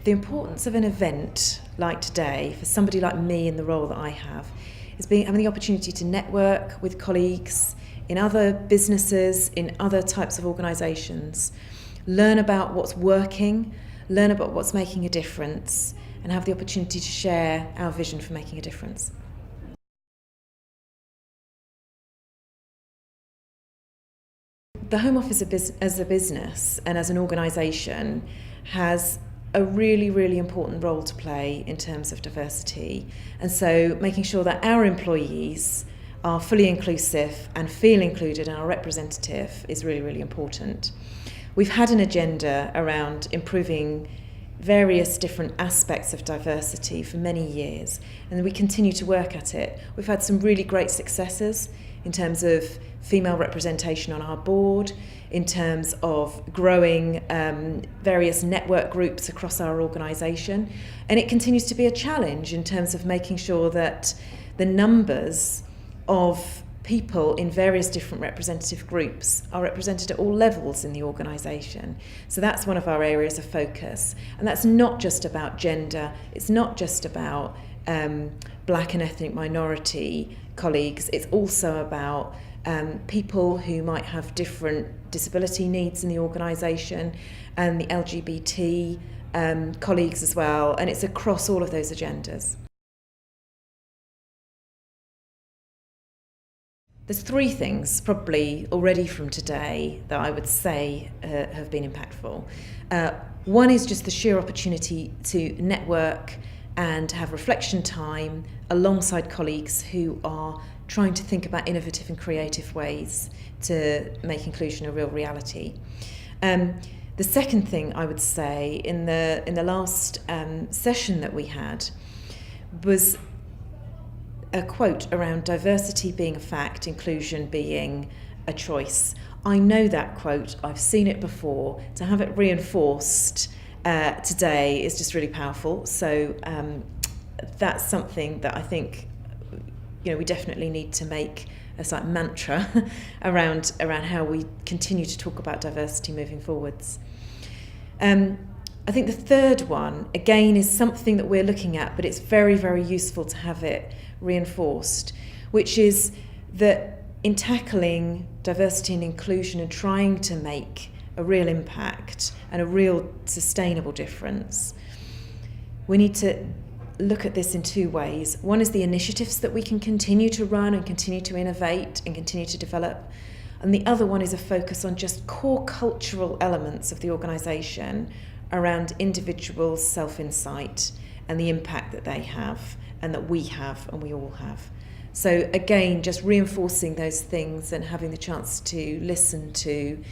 The importance of an event like today, for somebody like me in the role that I have, is having the opportunity to network with colleagues in other businesses, in other types of organisations, learn about what's working, learn about what's making a difference, and have the opportunity to share our vision for making a difference. The Home Office as a business and as an organisation has a really, really important role to play in terms of diversity. And so making sure that our employees are fully inclusive and feel included and are representative is really, really important. We've had an agenda around improving various different aspects of diversity for many years, and we continue to work at it. We've had some really great successes in terms of female representation on our board, in terms of growing various network groups across our organisation, and it continues to be a challenge in terms of making sure that the numbers of people in various different representative groups are represented at all levels in the organisation. So that's one of our areas of focus. And that's not just about gender, it's not just about black and ethnic minority colleagues, it's also about people who might have different disability needs in the organisation, and the LGBT colleagues as well, and it's across all of those agendas. There's three things probably already from today that I would say have been impactful. One is just the sheer opportunity to network and have reflection time alongside colleagues who are trying to think about innovative and creative ways to make inclusion a real reality. The second thing I would say in the last session that we had was a quote around diversity being a fact, inclusion being a choice. I know that quote, I've seen it before. To have it reinforced today is just really powerful. So that's something that I think we definitely need to make a sort of mantra around how we continue to talk about diversity moving forwards. I think the third one, again, is something that we're looking at, but it's very, very useful to have it reinforced, which is that in tackling diversity and inclusion and trying to make a real impact and a real sustainable difference, we need to look at this in two ways. One is the initiatives that we can continue to run and continue to innovate and continue to develop. And the other one is a focus on just core cultural elements of the organisation around individuals' self-insight and the impact that they have and that we have and we all have. So again, just reinforcing those things and having the chance to listen to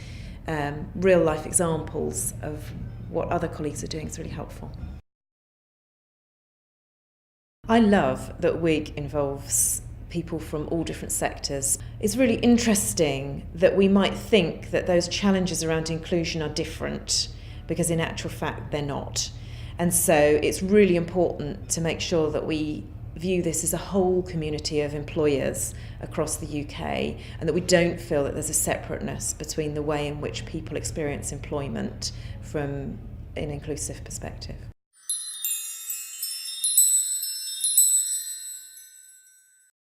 real life examples of what other colleagues are doing is really helpful. I love that WIG involves people from all different sectors. It's really interesting that we might think that those challenges around inclusion are different, because in actual fact they're not. And so it's really important to make sure that we view this as a whole community of employers across the UK, and that we don't feel that there's a separateness between the way in which people experience employment from an inclusive perspective.